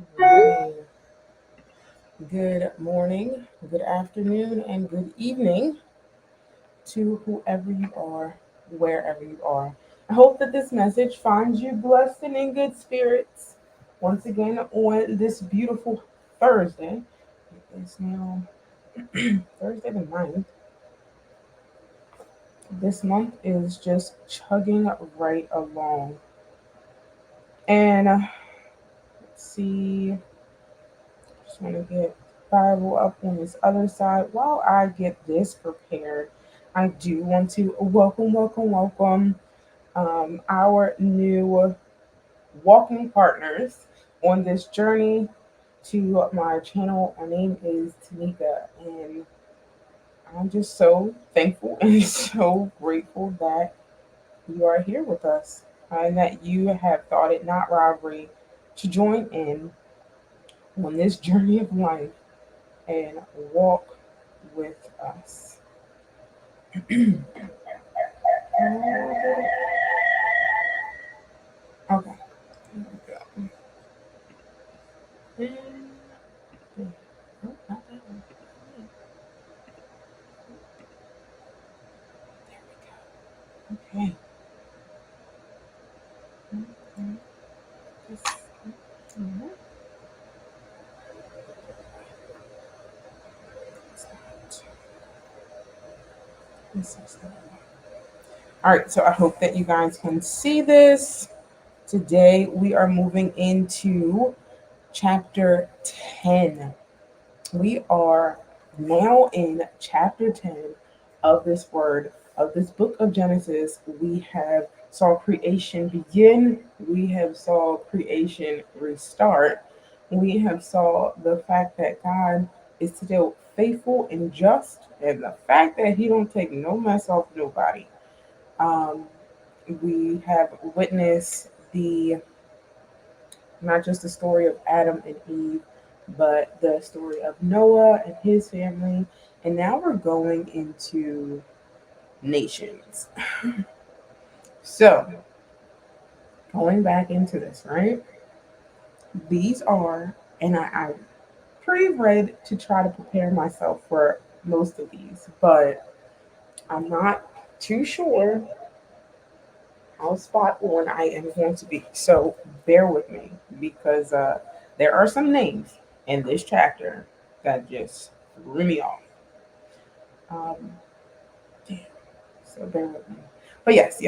Alright. Good morning, good afternoon, and good evening to whoever you are, wherever you are. I hope that this message finds you blessed and in good spirits. Once again, on this beautiful Thursday, it is now Thursday the 9th. This month is just chugging right along. And let's see, just want to get Bible up on this other side. While I get this prepared, I do want to welcome our new walking partners on this journey to my channel. My name is Tanika, and I'm just so thankful and so grateful that you are here with us and that you have thought it not robbery to join in on this journey of life and walk with us. Okay, here we go. And, oh, not that one. There we go. Okay. Okay. Just, mhm. This is the one. All right, so I hope that you guys can see this. Today we are moving into chapter 10. We are now in chapter 10 of this word, of this book of Genesis. We have saw creation begin, we have saw creation restart, we have saw the fact that God is still faithful and just, and the fact that he don't take no mess off nobody. um, we have witnessed the not just the story of Adam and Eve, but the story of Noah and his family. And now we're going into nations. So, going back into this, right? These are, and I pre-read to try to prepare myself for most of these, but I'm not too sure how spot on I am going to be. So bear with me because there are some names in this chapter that just threw me off. Um, yeah, so bear with me. But yes.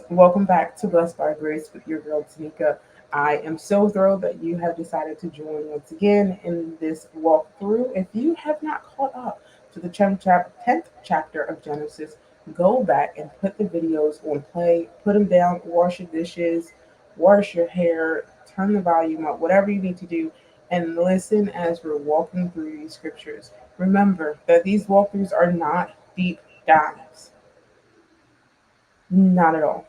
Welcome back to Blessed by Grace with your girl Tanika. I am so thrilled that you have decided to join once again in this walkthrough. If you have not caught up to the 10th chapter of Genesis, go back and put the videos on play, put them down, wash your dishes, wash your hair, turn the volume up, whatever you need to do, and listen as we're walking through these scriptures. Remember that these walkthroughs are not deep dives. Not at all.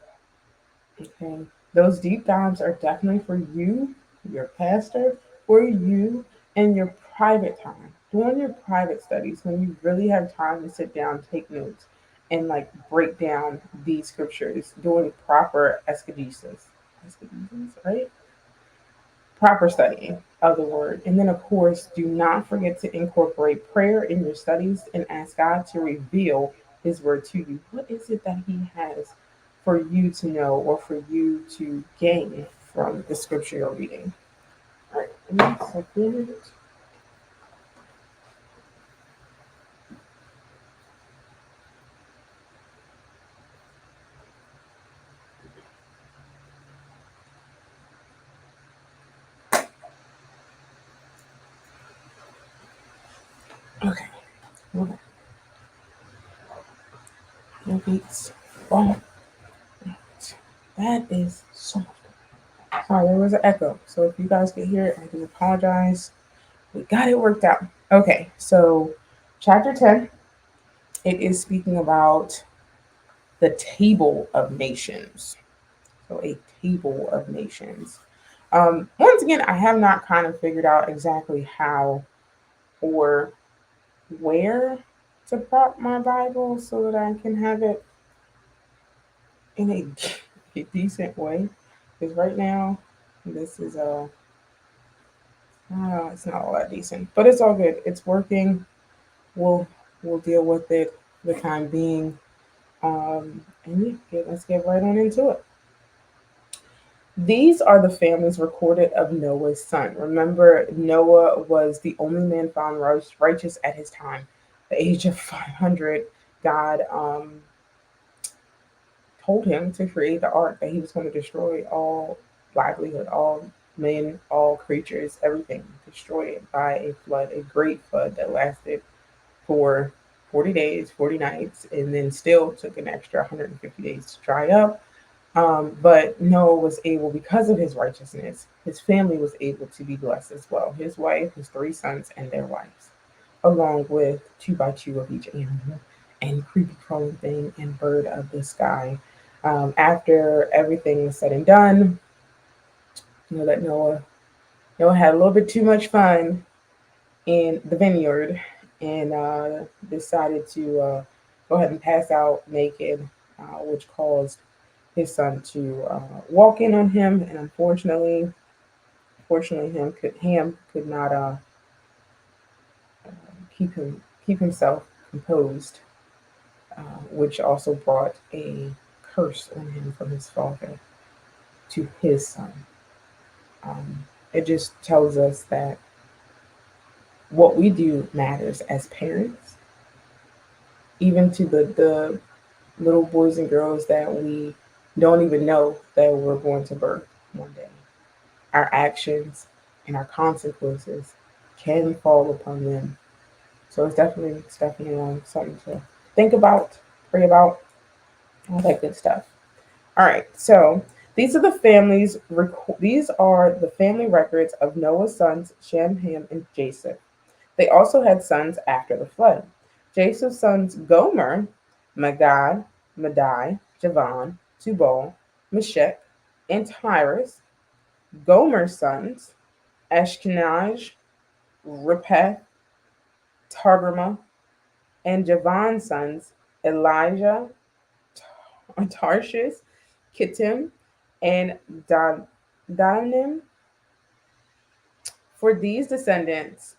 Okay. Those deep dives are definitely for you, your pastor, or you and your private time. During your private studies, when you really have time to sit down, take notes, and like break down these scriptures, doing proper exegesis. Exegesis, right? Proper studying of the word. And then, of course, do not forget to incorporate prayer in your studies and ask God to reveal his word to you. What is it that he has for you to know or for you to gain from the scripture you're reading? All right, one second. Okay, okay. No beats. Oh, that is so much. Sorry, there was an echo. So if you guys could hear it, I do apologize. We got it worked out. Okay, so chapter 10, it is speaking about the table of nations. So a table of nations. Once again, I have not kind of figured out exactly how or where to prop my Bible so that I can have it in a decent way. Because right now, this is It's not all that decent, but it's all good. It's working. We'll we'll deal with it for the time being. And yeah, let's get right on into it. These are the families recorded of Noah's son. Remember, Noah was the only man found righteous at his time. At the age of 500, God told him to create the ark, that he was going to destroy all livelihood, all men, all creatures, everything, destroy it by a flood, a great flood that lasted for 40 days, 40 nights, and then still took an extra 150 days to dry up. But Noah was able, because of his righteousness, his family was able to be blessed as well. His wife, his three sons, and their wives, along with two by two of each animal and creepy crawling thing and bird of the sky. After everything was said and done, you know that Noah had a little bit too much fun in the vineyard and decided to go ahead and pass out naked, which caused his son to walk in on him, and fortunately, Ham could not keep himself composed, which also brought a curse on him from his father to his son. It just tells us that what we do matters as parents, even to the little boys and girls that we don't even know that we're going to birth one day. Our actions and our consequences can fall upon them. So it's definitely something to think about, pray about, all that good stuff. All right, so these are the family records of Noah's sons Shem, Ham, and Japheth. They also had sons after the flood. Japheth's sons Gomer, Magad, Madai, Javan, Tubal, Meshech, and Tyrus. Gomer's sons Ashkenaz, Repeth, Targama, and Javan's sons Elijah, Tarshish, Kittim, and Danim. For these descendants,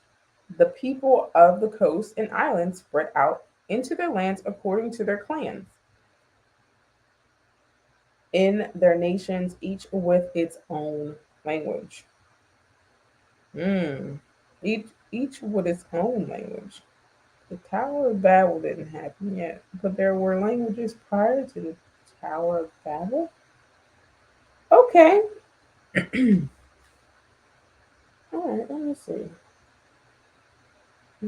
the people of the coast and islands spread out into their lands according to their clans, in their nations, each with its own language. Mm. Each with its own language. The Tower of Babel didn't happen yet, but there were languages prior to the Tower of Babel. Okay. All right, let me see. I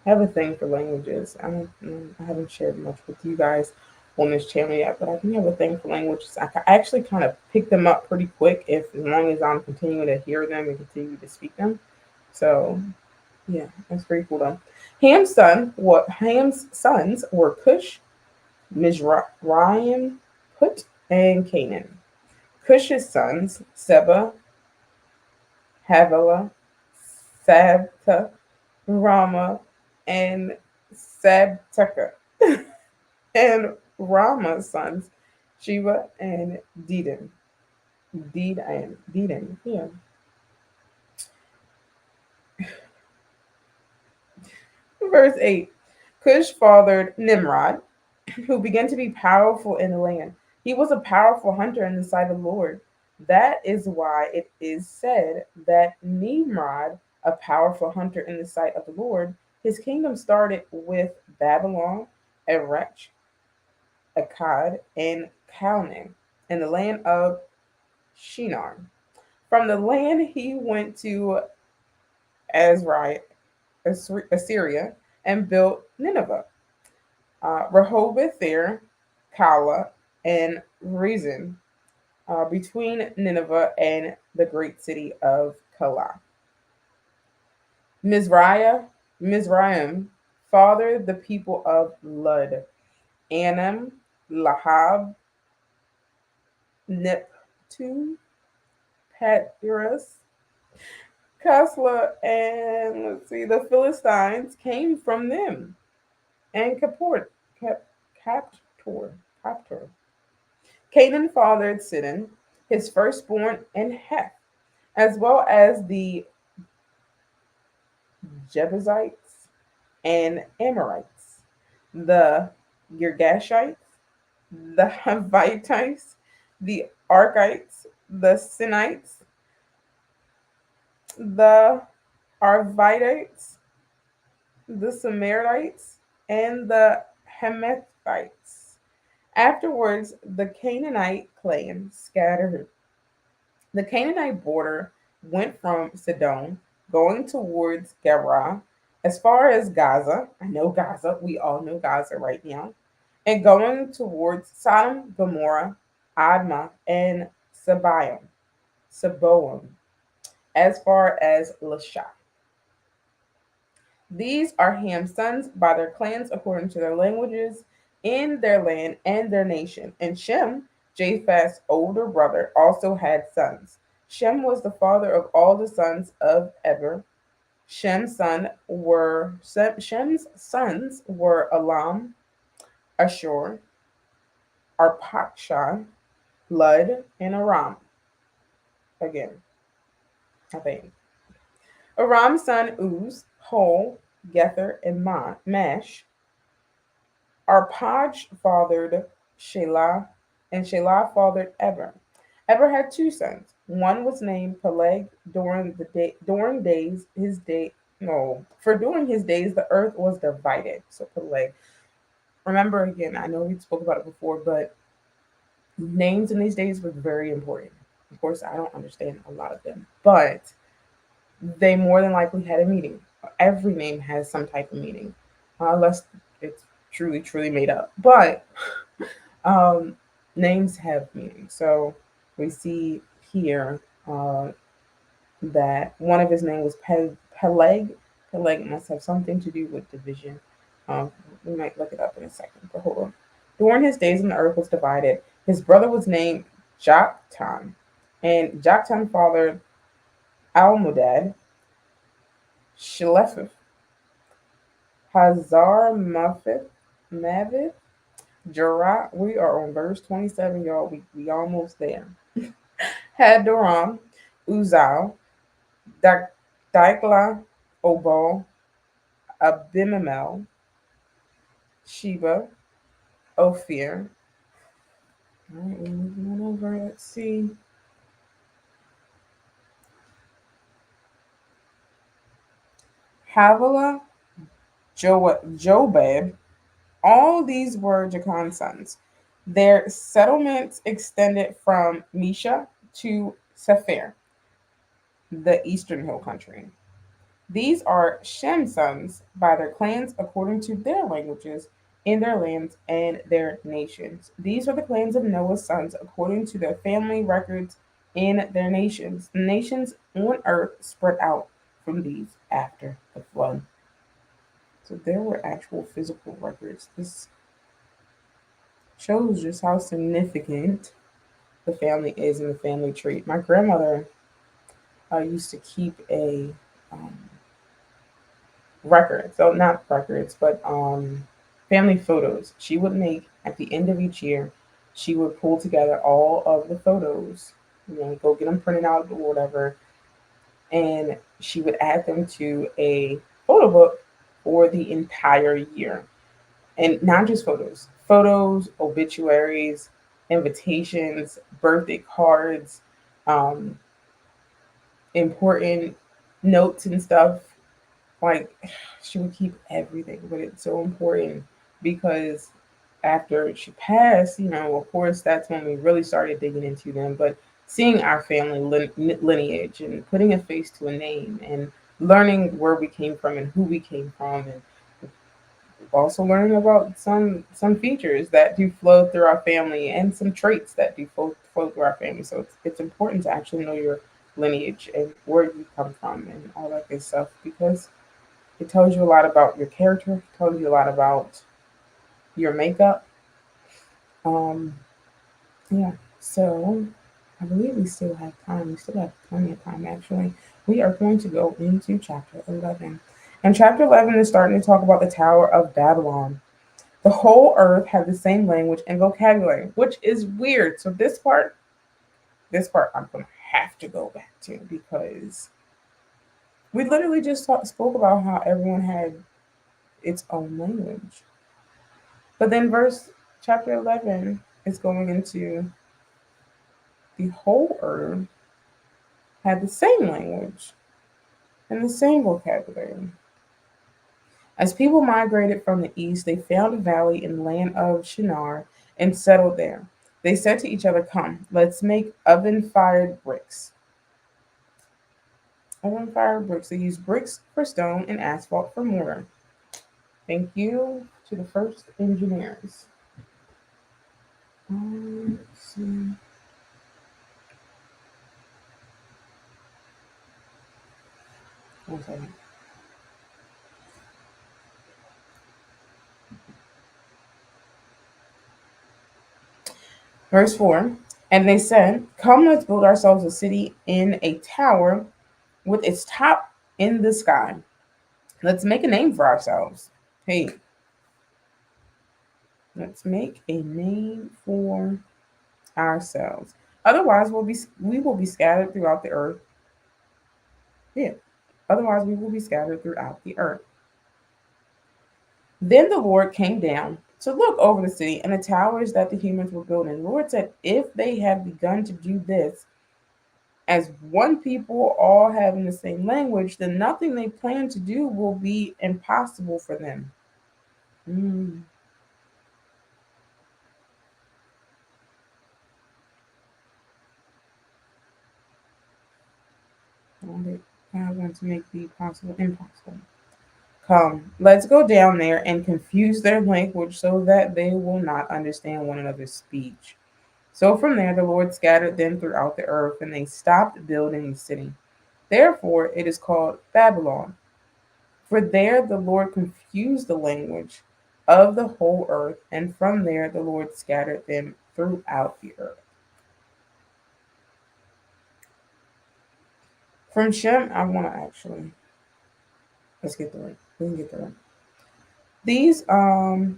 have a thing for languages. I haven't shared much with you guys on this channel yet, but I do have a thing for languages. I actually kind of pick them up pretty quick if as long as I'm continuing to hear them and continue to speak them. So yeah, that's pretty cool though. Ham's sons were Cush, Mizraim, Put, and Canaan. Cush's sons, Seba, Havilah, Sabta, Rama, and Sabteka. And Rama's sons, Sheba and Dedan. Dedan, yeah. Verse 8. Cush fathered Nimrod, who began to be powerful in the land. He was a powerful hunter in the sight of the Lord. That is why it is said that Nimrod, a powerful hunter in the sight of the Lord, his kingdom started with Babylon, Erech, Akkad, and Calneh, in the land of Shinar. From the land he went to Azrai, Assyria, and built Nineveh, Rehoboth there, Kala, and Rezin, between Nineveh and the great city of Kala. Mizraim fathered the people of Lud, Anam, Lahab, Neptune, Patrus, Kasla, and let's see, the Philistines came from them, and Captor. Captor. Canaan fathered Sidon. his firstborn, and Heth, as well as the Jebusites and Amorites, the Girgashites, the Havitites, the Arkites, the Sinites, the Arvidites, the Samarites, and the Hamathites. Afterwards, the Canaanite clan scattered. The Canaanite border went from Sidon, going towards Gerar, as far as Gaza. I know Gaza, we all know Gaza right now. And going towards Sodom, Gomorrah, Admah, and Seboim, as far as Lasha. These are Ham's sons by their clans according to their languages in their land and their nation. And Shem, Japheth's older brother, also had sons. Shem was the father of all the sons of Eber. Shem's sons were Elam, Ashur, Arpachshad, Lud, and Aram. Again, I think. Aram's son Uz, Hol, Gether, and Mash. Arpaj fathered Shelah, and Shelah fathered Eber. Eber had two sons. One was named Peleg. During his days the earth was divided. So Peleg. Remember again, I know we spoke about it before, but names in these days were very important. Of course, I don't understand a lot of them, but they more than likely had a meaning. Every name has some type of meaning, unless it's truly, truly made up. But names have meaning. So we see here that one of his name was Peleg. Peleg must have something to do with division. We might look it up in a second, but hold on. During his days when the earth was divided, his brother was named Joktan, and Joktan fathered Almodad, Shelephith, Hazar Mavith, Jerah. We are on verse 27, y'all. We almost there. Hadoram, Uzal, Dikla, Obal, Abimel, Sheba, Ophir. All right, we're moving on over. Let's see. Havilah, Jobab. All these were Jachan's sons. Their settlements extended from Mesha to Sephir, the eastern hill country. These are Shem's sons by their clans according to their languages in their lands and their nations. These are the clans of Noah's sons according to their family records in their nations. The nations on earth spread out from these after the flood. So there were actual physical records. This shows just how significant the family is in the family tree. My grandmother used to keep a record, so not records, but family photos. She would make at the end of each year. She would pull together all of the photos, go get them printed out or whatever, and she would add them to a photo book for the entire year. And not just photos, obituaries, invitations, birthday cards, um, important notes and stuff. Like, she would keep everything, but it's so important because after she passed, of course, that's when we really started digging into them. But seeing our family lineage and putting a face to a name and learning where we came from and who we came from, and also learning about some features that do flow through our family and some traits that do flow through our family. So it's important to actually know your lineage and where you come from and all that good stuff, because it tells you a lot about your character, it tells you a lot about your makeup. Yeah, so I believe we still have time. We still have plenty of time, actually. We are going to go into chapter 11. And chapter 11 is starting to talk about the Tower of Babylon. The whole earth had the same language and vocabulary, which is weird. So this part, This part I'm going to have to go back to because we literally just spoke about how everyone had its own language. But then chapter 11 is going into the whole earth had the same language and the same vocabulary. As people migrated from the east, they found a valley in the land of Shinar and settled there. They said to each other, "Come, let's make oven-fired bricks." Oven-fired bricks. They use bricks for stone and asphalt for mortar. Thank you to the first engineers. Let's see. One second. Verse 4. And they said, "Come, let's build ourselves a city in a tower with its top in the sky. Let's make a name for ourselves." Hey, let's make a name for ourselves. Otherwise, we will be scattered throughout the earth. Yeah. Otherwise, we will be scattered throughout the earth. Then the Lord came down to look over the city and the towers that the humans were building. The Lord said, "If they have begun to do this as one people, all having the same language, then nothing they plan to do will be impossible for them." Mm. I want to make the possible impossible. Come, let's go down there and confuse their language so that they will not understand one another's speech. So from there, the Lord scattered them throughout the earth, and they stopped building the city. Therefore, it is called Babylon. For there the Lord confused the language of the whole earth, and from there the Lord scattered them throughout the earth. From Shem, I want to actually let's get through it. We can get through it.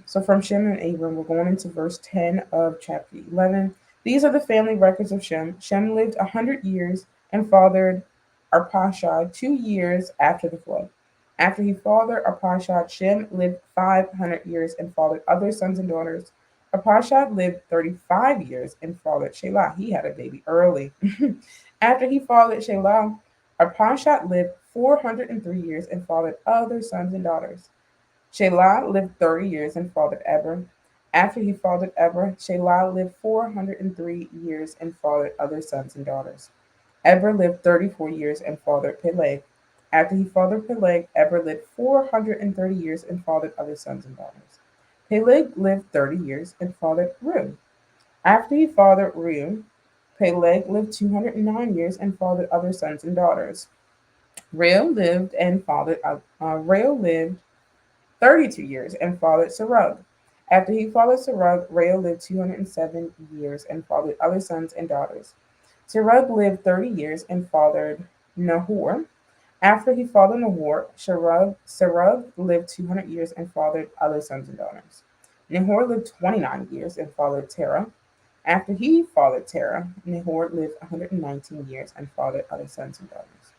So from Shem and Abram, we're going into verse 10 of chapter 11. These are the family records of Shem. Shem lived 100 years and fathered Arpachshad 2 years after the flood. After he fathered Arpachshad, Shem lived 500 years and fathered other sons and daughters. Arpachshad lived 35 years and fathered Shelah. He had a baby early. After he fathered Shelah, Arpachshad lived 403 years and fathered other sons and daughters. Shelah lived 30 years and fathered Eber. After he fathered Eber, Shelah lived 403 years and fathered other sons and daughters. Eber lived 34 years and fathered Peleg. After he fathered Peleg, Eber lived 430 years and fathered other sons and daughters. Peleg lived 30 years and fathered Reu. After he fathered Reu, Peleg lived 209 years and fathered other sons and daughters. Reu lived 32 years and fathered Serug. After he fathered Serug, Reu lived 207 years and fathered other sons and daughters. Serug lived 30 years and fathered Nahor. After he fathered Nahor, Serug lived 200 years and fathered other sons and daughters. Nahor lived 29 years and fathered Terah. After he fathered Terah, Nahor lived 119 years and fathered other sons and daughters.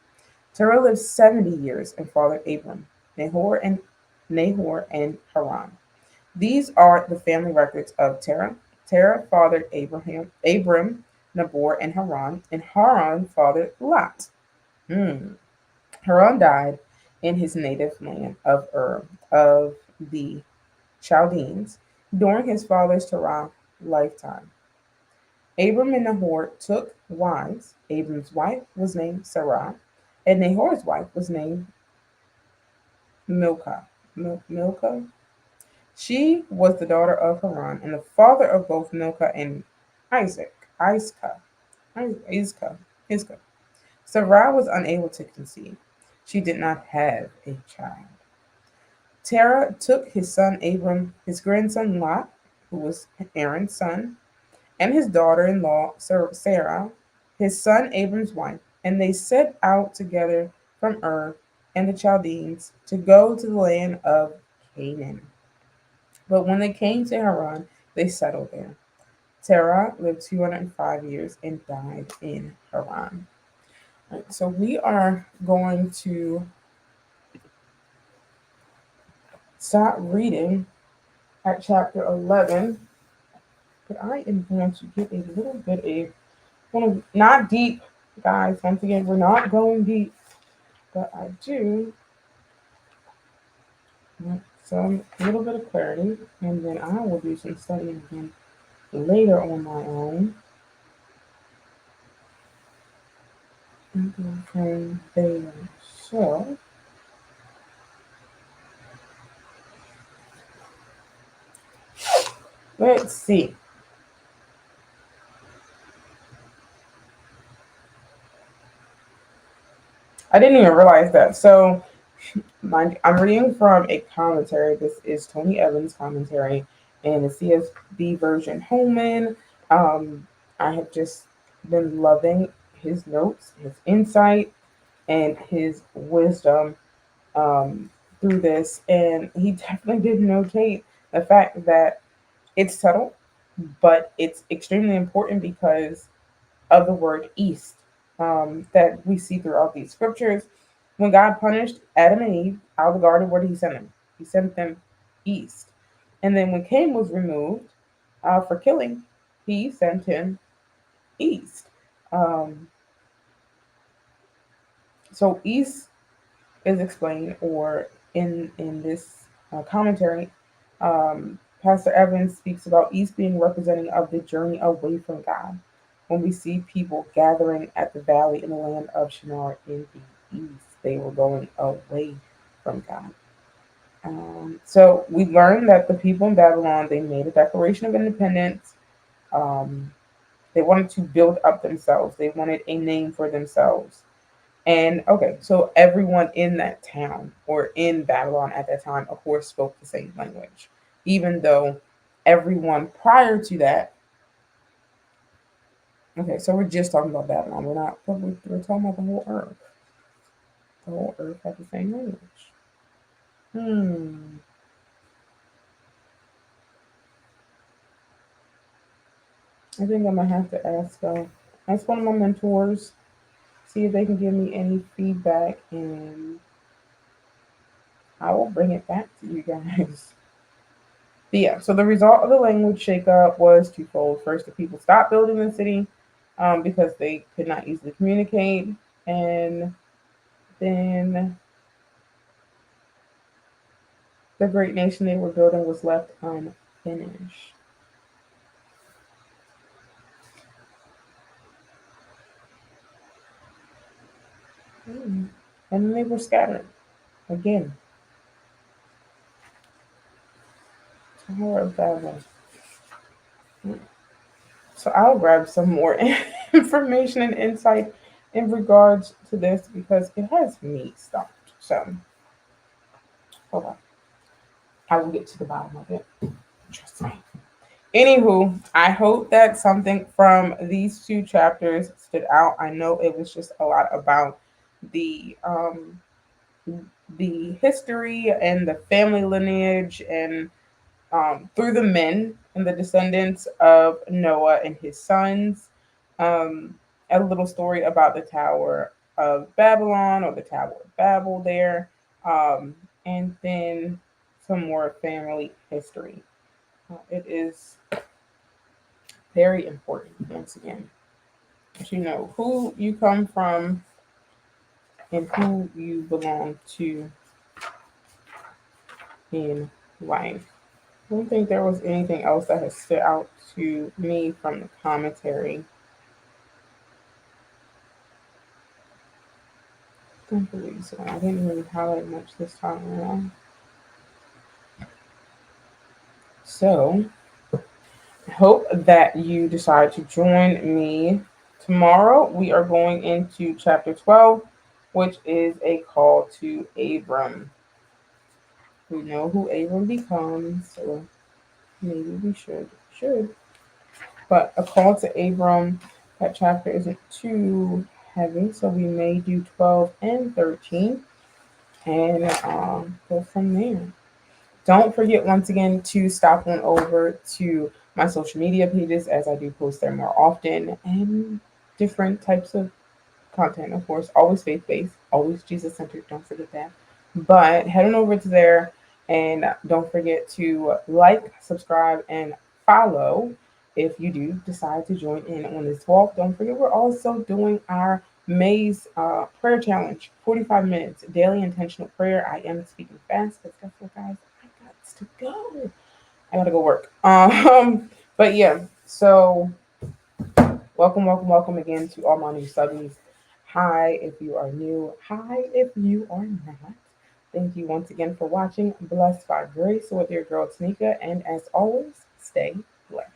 Terah lived 70 years and fathered Abram, Nahor and Haran. These are the family records of Terah. Terah fathered Abram, Nabor, and Haran fathered Lot. Haran died in his native land of Ur of the Chaldeans during his father's Terah lifetime. Abram and Nahor took wives. Abram's wife was named Sarah, and Nahor's wife was named Milcah. She was the daughter of Haran and the father of both Milcah and Iscah. Sarah was unable to conceive. She did not have a child. Terah took his son Abram, his grandson Lot, who was Aaron's son, and his daughter-in-law Sarah, his son Abram's wife, and they set out together from Ur and the Chaldeans to go to the land of Canaan. But when they came to Haran, they settled there. Terah lived 205 years and died in Haran. Right, so we are going to start reading at chapter 11, but I am going to get a little bit not deep, guys. Once again, we're not going deep, but I do want some little bit of clarity, and then I will do some studying again later on my own. And go from there. So let's see. I didn't even realize that. So I'm reading from a commentary. This is Tony Evans' commentary and the CSB version Holman. I have just been loving his notes, his insight, and his wisdom through this. And he definitely did notate the fact that it's subtle, but it's extremely important because of the word east that we see throughout these scriptures. When God punished Adam and Eve out of the garden, where did he send them? He sent them east. And then when Cain was removed for killing, he sent him east. Um, so east is explained, or in this commentary, Pastor Evans speaks about east being representing of the journey away from God. When we see people gathering at the valley in the land of Shinar in the east, they were going away from God. So we learned that the people in Babylon, they made a declaration of independence. Um, they wanted to build up themselves. They wanted a name for themselves. And okay, so everyone in that town or in Babylon at that time, of course, spoke the same language, even though everyone prior to that. Okay, so we're just talking about Babylon. We're talking about the whole earth. The whole earth had the same language. I think I might have to ask one of my mentors, see if they can give me any feedback, and I will bring it back to you guys. But yeah, so the result of the language shakeup was twofold. First, the people stopped building the city because they could not easily communicate, and then the great nation they were building was left unfinished. And then they were scattered again. Tower of Babel. So I'll grab some more information and insight in regards to this because it has me stumped. So hold on. I will get to the bottom of it. Trust me. Anywho, I hope that something from these two chapters stood out. I know it was just a lot about the history and the family lineage and through the men and the descendants of Noah and his sons. A little story about the Tower of Babylon or the Tower of Babel there, and then some more family history. It is very important, once again, to know who you come from and who you belong to in life. I don't think there was anything else that has stood out to me from the commentary. I don't believe so. I didn't really highlight much this time around. So, I hope that you decide to join me tomorrow. We are going into chapter 12, which is a call to Abram. We know who Abram becomes, so maybe we should. But a call to Abram, that chapter isn't too heavy, so we may do 12 and 13 and go from there. Don't forget, once again, to stop on over to my social media pages, as I do post there more often, and different types of content, of course, always faith based, always Jesus centered. Don't forget that. But head on over to there and don't forget to like, subscribe, and follow if you do decide to join in on this walk. Don't forget, we're also doing our May's prayer challenge, 45 minutes, daily intentional prayer. I am speaking fast because guess what, guys? I got to go. I gotta go work. But yeah, so welcome, welcome, welcome again to all my new subbies. Hi if you are new. Hi if you are not. Thank you once again for watching. Blessed by grace with your girl Tanika, and as always, stay blessed.